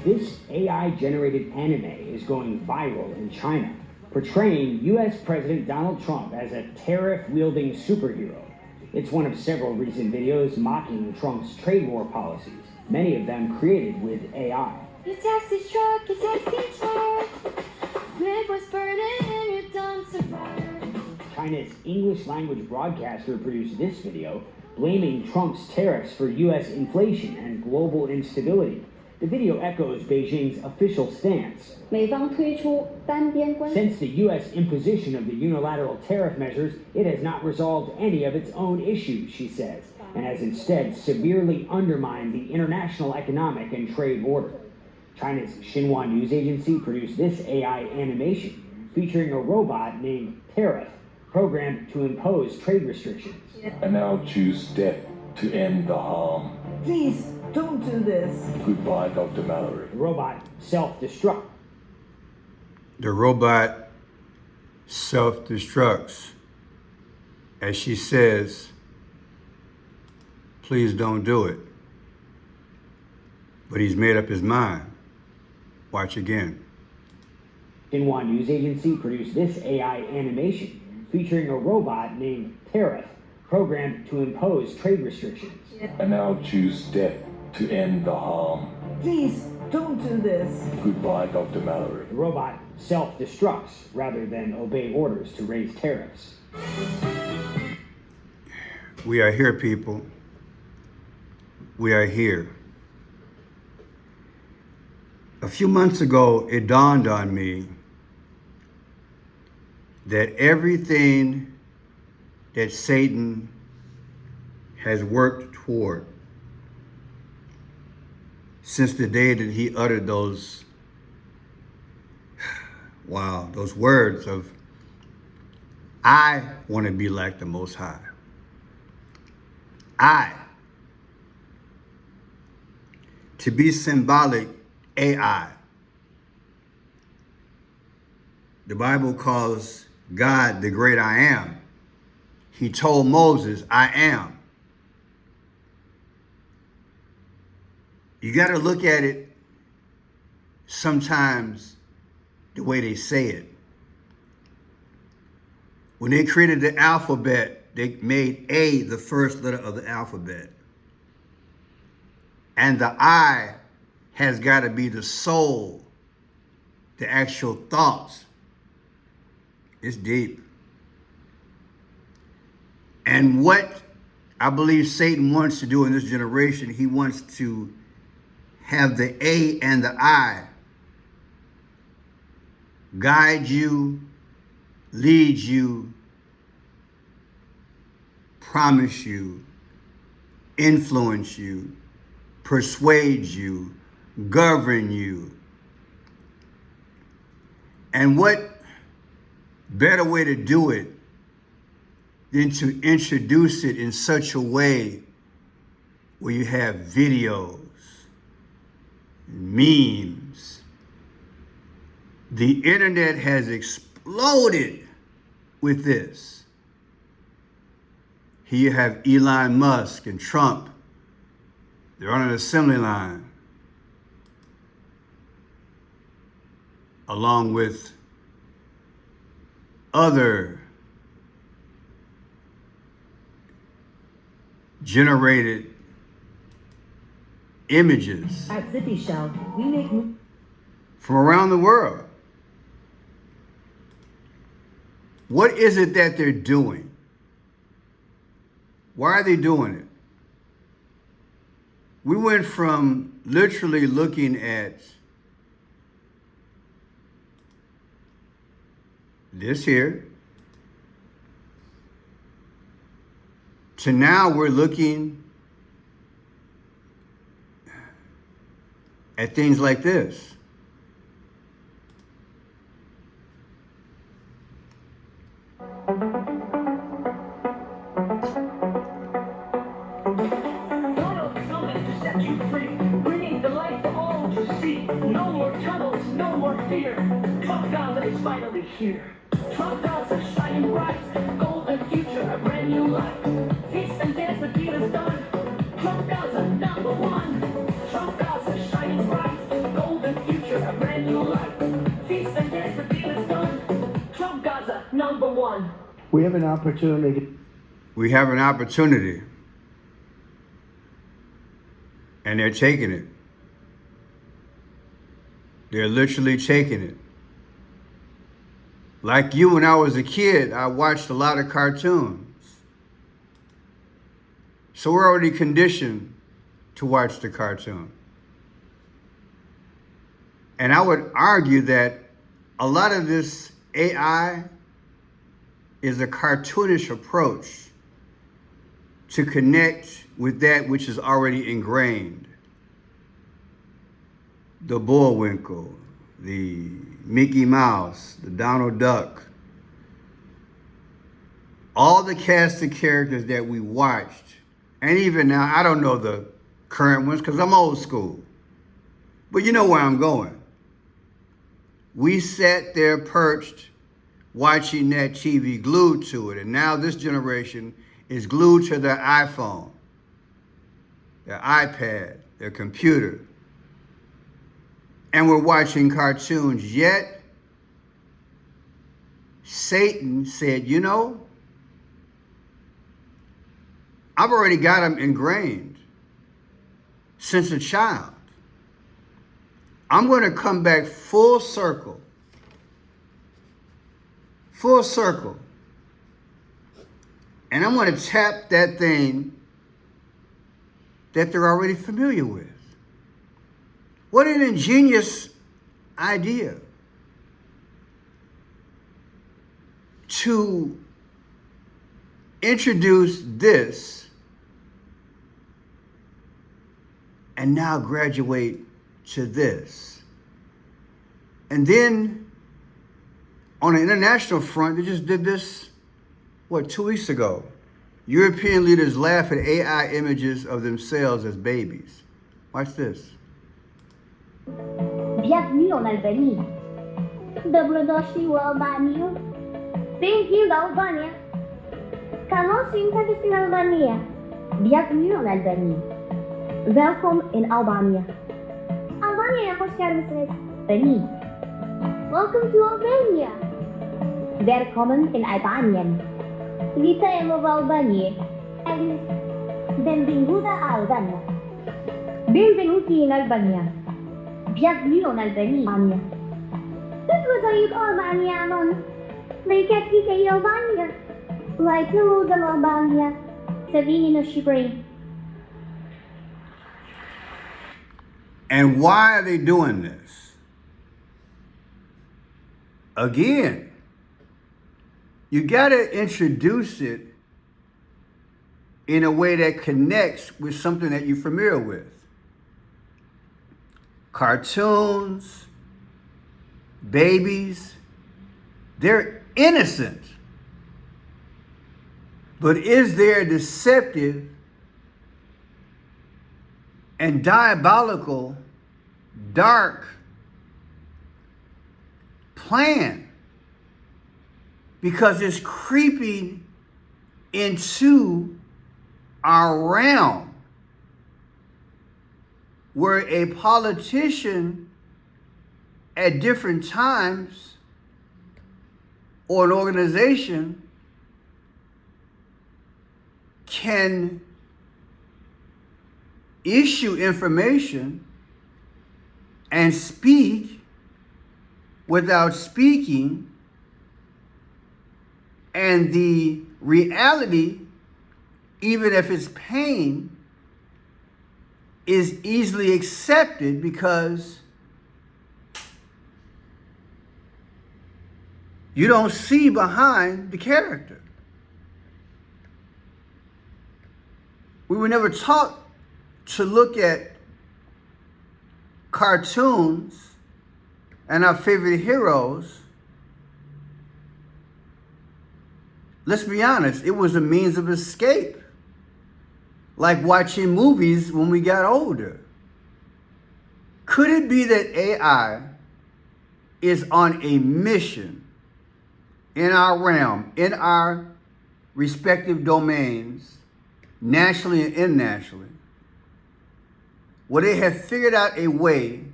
This AI-generated anime is going viral in China, portraying U.S. President Donald Trump as a tariff-wielding superhero. It's one of several recent videos mocking Trump's trade war policies, many of them created with AI. Your taxi truck, red was burning and your dumpster fire. China's English-language broadcaster produced this video, blaming Trump's tariffs for U.S. inflation and global instability. The video echoes Beijing's official stance. 美方推出单边关 Since the U.S. imposition of the unilateral tariff measures, it has not resolved any of its own issues, she says, and has instead severely undermined the international economic and trade order. China's Xinhua news agency produced this AI animation featuring a robot named Tariff, programmed to impose trade restrictions. I now choose death to end the harm. Please, don't do this. Goodbye, Dr. Mallory. The robot self-destructs. The robot self-destructs as she says, please don't do it. But he's made up his mind. Watch again. Xinhua news agency produced this AI animation featuring a robot named Tariff, programmed to impose trade restrictions. I now choose death to end the harm. Please, don't do this. Goodbye, Dr. Mallory. The robot self-destructs rather than obey orders to raise tariffs. We are here, people. We are here. A few months ago, it dawned on me that everything that Satan has worked toward since the day that he uttered those words of, I want to be like the Most High. To be symbolic, AI. The Bible calls God the great I am. He told Moses, I am. You got to look at it sometimes the way they say it. When they created the alphabet, they made A the first letter of the alphabet. And the I has got to be the soul, the actual thoughts. It's deep. And what I believe Satan wants to do in this generation, he wants to have the A and the I guide you, lead you, promise you, influence you, persuade you, govern you. And what better way to do it than to introduce it in such a way where you have videos, memes. The internet has exploded with this. Here you have Elon Musk and Trump. They're on an assembly line, along with other generated images At Zippy Shell, we make from around the world. What is it that they're doing? Why are they doing it? We went from literally looking at this here to now we're looking at things like this. No more troubles, no more fear. Trump God is finally here. Trump God's a shining bright, golden future, a brand new life. Peace and dance, the deal is done. Trump God's a number one. Trump God's a shining bright, golden We have an opportunity. We have an opportunity. And they're taking it. They're literally taking it. Like you, when I was a kid, I watched a lot of cartoons. So we're already conditioned to watch the cartoon. And I would argue that a lot of this AI is a cartoonish approach to connect with that which is already ingrained. The Bullwinkle, the Mickey Mouse, the Donald Duck, all the cast of characters that we watched, and even now, I don't know the current ones because I'm old school, but you know where I'm going. We sat there perched watching that TV, glued to it, and now this generation is glued to their iPhone, their iPad, their computer. And we're watching cartoons, yet Satan said, you know, I've already got them ingrained since a child. I'm going to come back full circle, and I'm going to tap that thing that they're already familiar with. What an ingenious idea to introduce this and now graduate to this. And then on an international front, they just did this, 2 weeks ago? European leaders laugh at AI images of themselves as babies. Watch this. Bienvenue en Albanie. Dobrodošli u Albaniju. Thank you, Albania. Καλώς ήρθατε στην Αλβανία. Bienvenue en Albanie. Welkom in Albania. Albania'ya hoş geldiniz. Beni. Welcome to Albania. Welkom in Albanien. Witajmy w Albanii. Benvenuta a Albania. Benvenuti in Albania. Bienvenue en Albania. Dit was ayıp Albania'nın. Beklettik ay Albania. Like hello the Albania. Savini no Shibri. And why are they doing this? Again, you got to introduce it in a way that connects with something that you're familiar with. Cartoons, babies, they're innocent. But is there a deceptive and diabolical, dark plan? Because it's creeping into our realm where a politician at different times or an organization can issue information and speak without speaking, and the reality, even if it's pain, is easily accepted because you don't see behind the character. We were never taught to look at cartoons and our favorite heroes. Let's be honest, it was a means of escape. Like watching movies when we got older. Could it be that AI is on a mission in our realm, in our respective domains, nationally and internationally, where they have figured out a way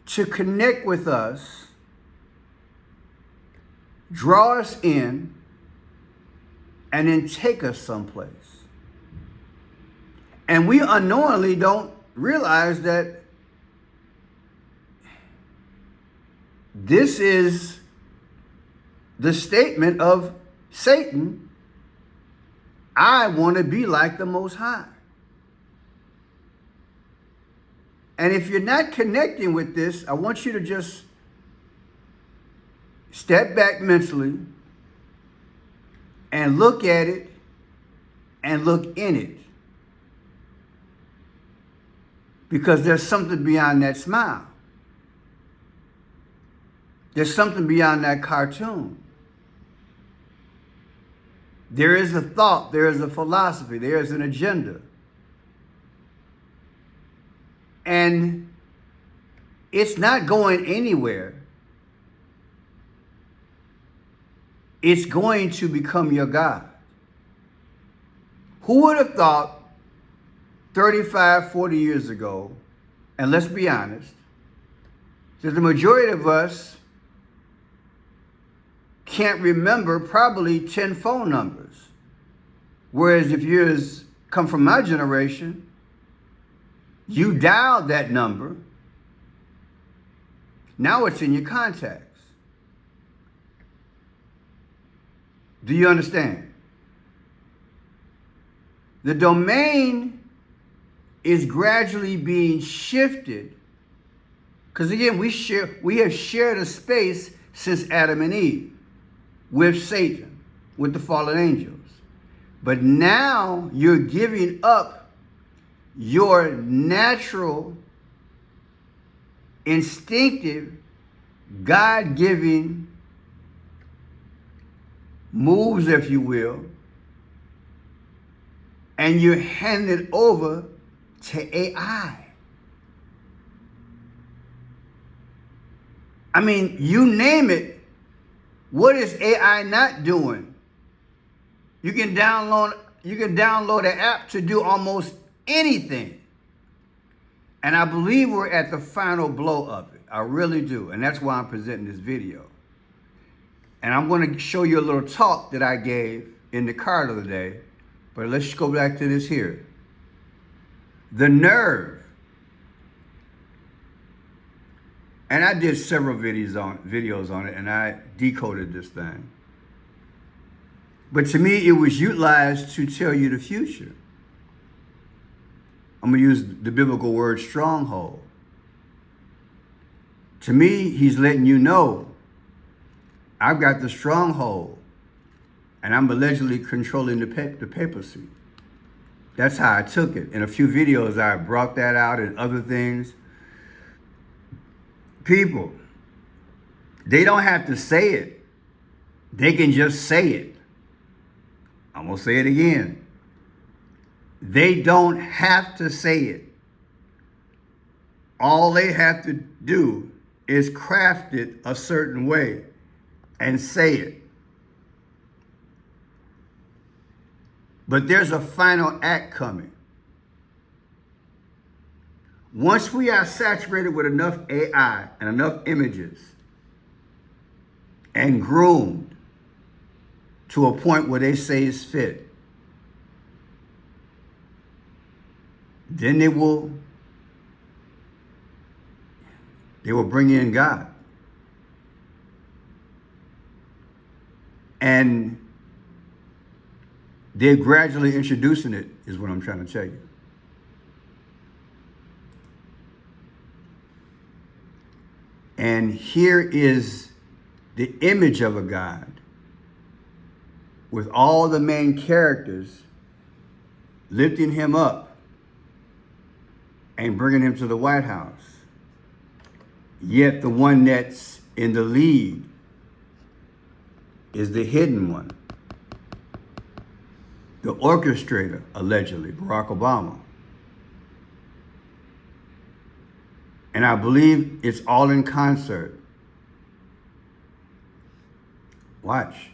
to connect with us draw us in, and then take us someplace. And we unknowingly don't realize that this is the statement of Satan: I want to be like the Most High. And if you're not connecting with this, I want you to just step back mentally and look at it and look in it. Because there's something beyond that smile. There's something beyond that cartoon. There is a thought, there is a philosophy, there is an agenda. And it's not going anywhere. It's going to become your God. Who would have thought 35, 40 years ago, and let's be honest, that the majority of us can't remember probably 10 phone numbers. Whereas if yours come from my generation, you dialed that number, now it's in your contacts. Do you understand? The domain is gradually being shifted, because again, we have shared a space since Adam and Eve with Satan, with the fallen angels. But now you're giving up your natural, instinctive, God-given moves, if you will, and you're handing it over to AI. I mean, you name it. What is AI not doing? You can download an app to do almost anything. And I believe we're at the final blow of it. I really do. And that's why I'm presenting this video. And I'm going to show you a little talk that I gave in the car the other day. But let's just go back to this here. The nerve. And I did several videos on it, and I decoded this thing. But to me, it was utilized to tell you the future. I'm going to use the biblical word stronghold. To me, he's letting you know, I've got the stronghold, and I'm allegedly controlling the papacy. That's how I took it. In a few videos, I brought that out and other things. People, they don't have to say it. They can just say it. I'm going to say it again. They don't have to say it. All they have to do is craft it a certain way and say it. But there's a final act coming. Once we are saturated with enough AI and enough images and groomed to a point where they say it's fit, then they will bring in God. And they're gradually introducing it, is what I'm trying to tell you. And here is the image of a God with all the main characters lifting him up and bringing him to the White House. Yet the one that's in the lead is the hidden one. The orchestrator, allegedly, Barack Obama. And I believe it's all in concert. Watch.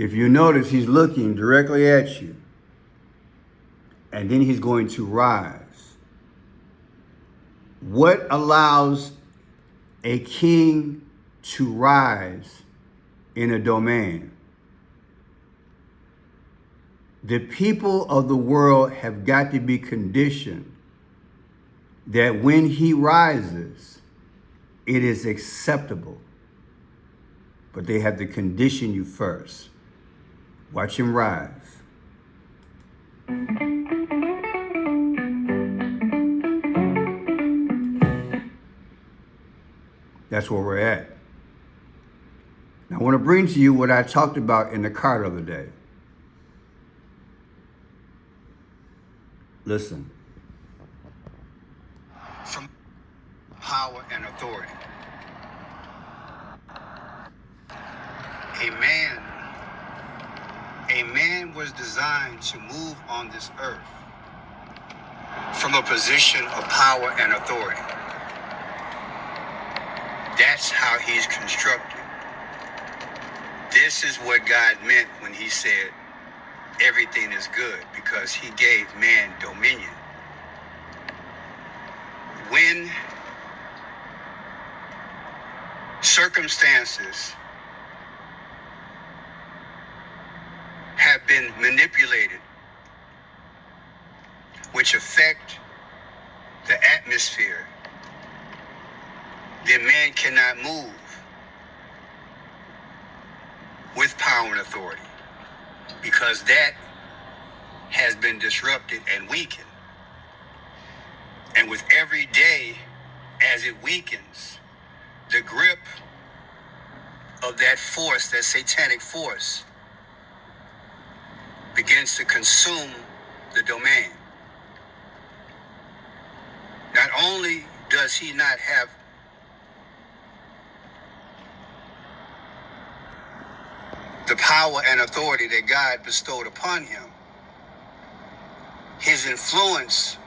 If you notice, he's looking directly at you. And then he's going to rise. What allows a king to rise in a domain? The people of the world have got to be conditioned that when he rises, it is acceptable. But they have to condition you first. Watch him rise. That's where we're at. Now, I want to bring to you what I talked about in the car the other day. Listen. From power and authority. A man was designed to move on this earth from a position of power and authority. That's how he's constructed. This is what God meant when he said everything is good, because he gave man dominion. When circumstances have been manipulated, which affect the atmosphere, then man cannot move with power and authority, because that has been disrupted and weakened. And with every day as it weakens, the grip of that force, that satanic force, begins to consume the domain. Not only does he not have the power and authority that God bestowed upon him, his influence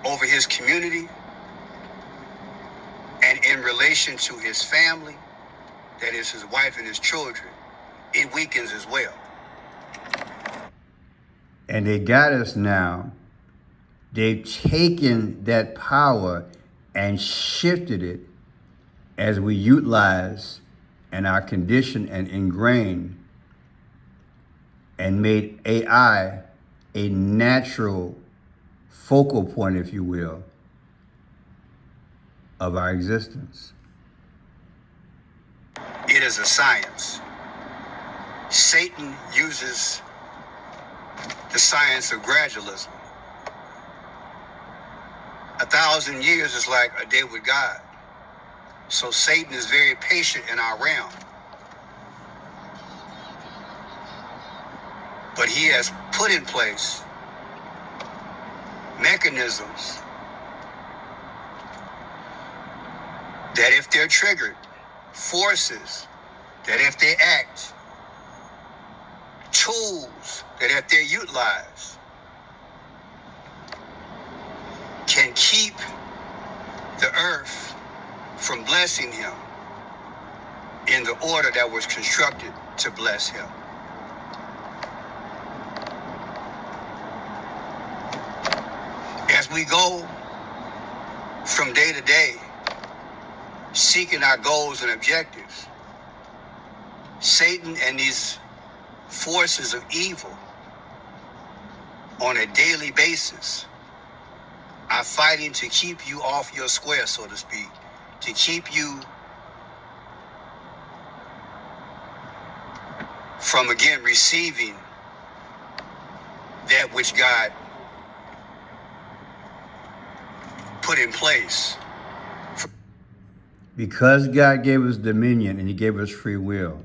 over his community and in relation to his family, that is his wife and his children, it weakens as well. And they got us now. They've taken that power and shifted it as we utilize and are conditioned and ingrained, and made AI a natural focal point, if you will, of our existence. It is a science. Satan uses the science of gradualism. 1,000 years is like a day with God. So Satan is very patient in our realm. But he has put in place mechanisms that if they're triggered, forces that if they act, tools that if they're utilized, can keep the earth from blessing him in the order that was constructed to bless him. As we go from day to day, seeking our goals and objectives, Satan and these forces of evil on a daily basis are fighting to keep you off your square, so to speak, to keep you from, again, receiving that which God put in place. Because God gave us dominion and he gave us free will,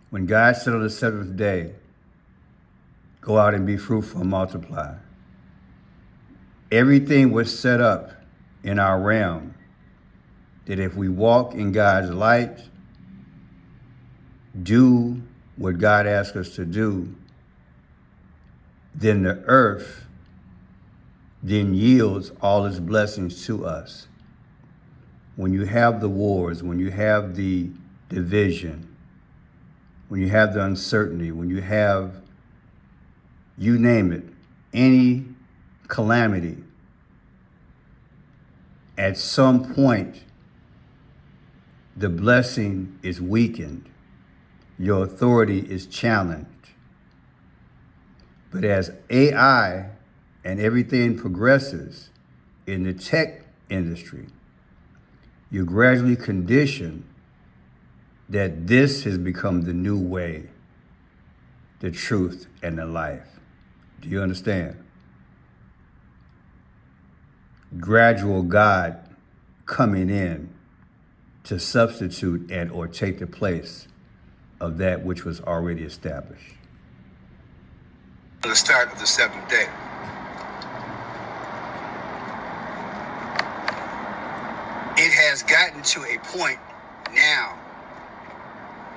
when God said on the seventh day, go out and be fruitful and multiply, everything was set up in our realm that if we walk in God's light, do what God asks us to do, then the earth then yields all its blessings to us. When you have the wars, when you have the division, when you have the uncertainty, when you have, you name it, any calamity, at some point, the blessing is weakened. Your authority is challenged. But as AI and everything progresses in the tech industry, you're gradually conditioned that this has become the new way, the truth, and the life. Do you understand? Gradual God coming in to substitute and or take the place of that which was already established. The start of the seventh day. It has gotten to a point now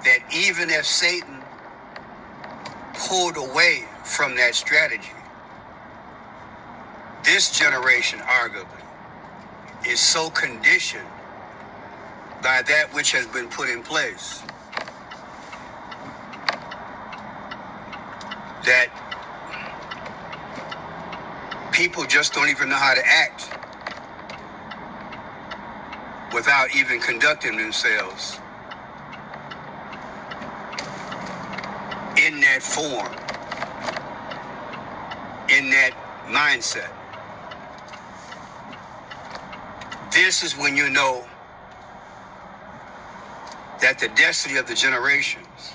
that even if Satan pulled away from that strategy, this generation arguably is so conditioned by that which has been put in place that people just don't even know how to act without even conducting themselves in that form, in that mindset. This is when you know that the destiny of the generations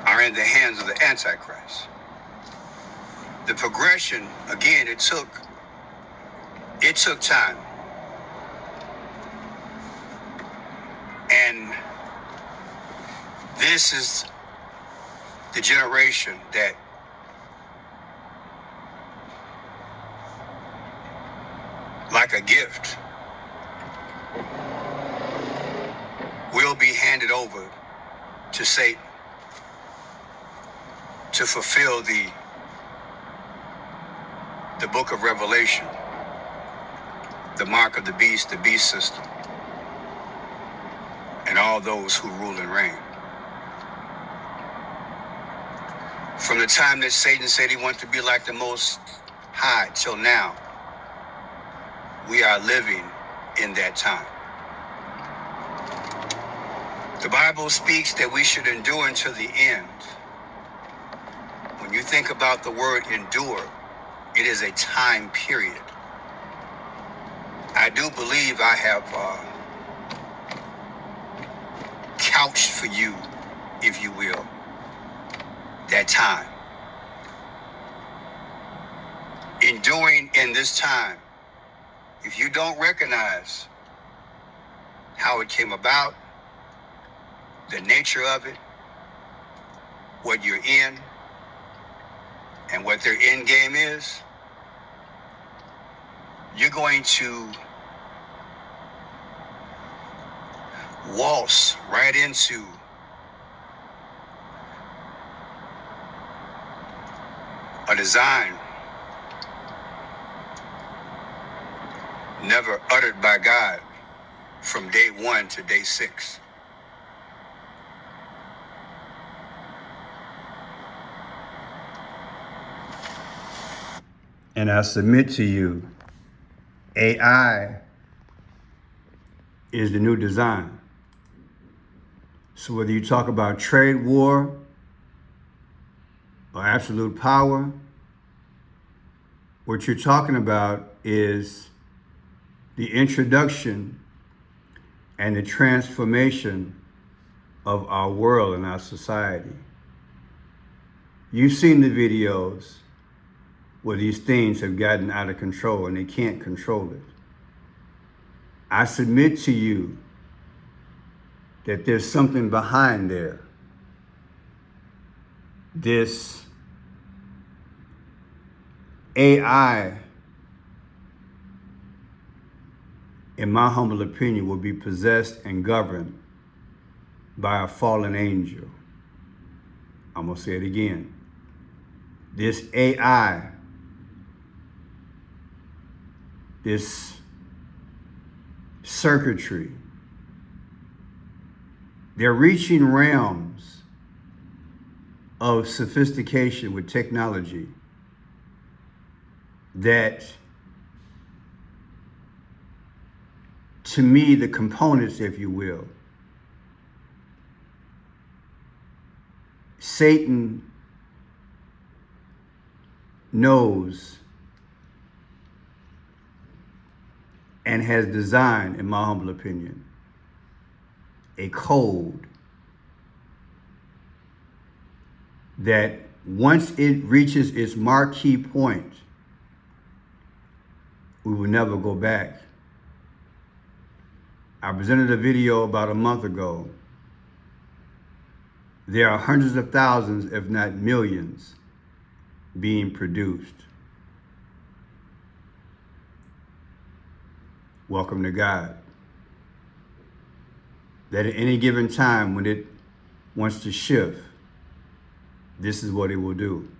are in the hands of the Antichrist. The progression, again, it took time. And this is the generation that like a gift will be handed over to Satan to fulfill the book of Revelation, the mark of the beast system, and all those who rule and reign. From the time that Satan said he wanted to be like the Most High till now, we are living in that time. The Bible speaks that we should endure until the end. When you think about the word endure, it is a time period. I do believe I have couched for you, if you will, that time. Enduring in this time, if you don't recognize how it came about, the nature of it, what you're in, and what their end game is, you're going to waltz right into a design never uttered by God from day 1 to day 6. And I submit to you, AI is the new design. So whether you talk about trade war or absolute power, what you're talking about is the introduction and the transformation of our world and our society. You've seen the videos where these things have gotten out of control and they can't control it. I submit to you that there's something behind there. This AI, in my humble opinion, will be possessed and governed by a fallen angel. I'm gonna say it again. This AI, this circuitry They're reaching realms of sophistication with technology that, to me, the components, if you will, Satan knows and has designed, in my humble opinion, a code that once it reaches its marquee point, we will never go back. I presented a video about a month ago. There are hundreds of thousands, if not millions, being produced. Welcome to God. That at any given time when it wants to shift, this is what it will do.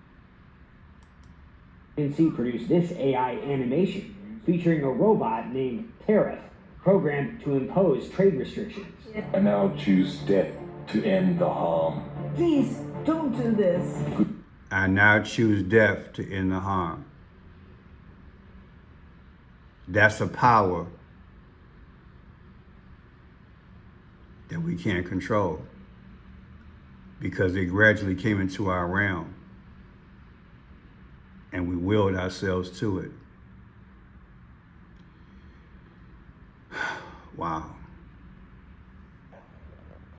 NC produced this AI animation featuring a robot named Tariff, programmed to impose trade restrictions. I now choose death to end the harm. Please don't do this. I now choose death to end the harm. That's a power that we can't control because it gradually came into our realm and we willed ourselves to it. Wow.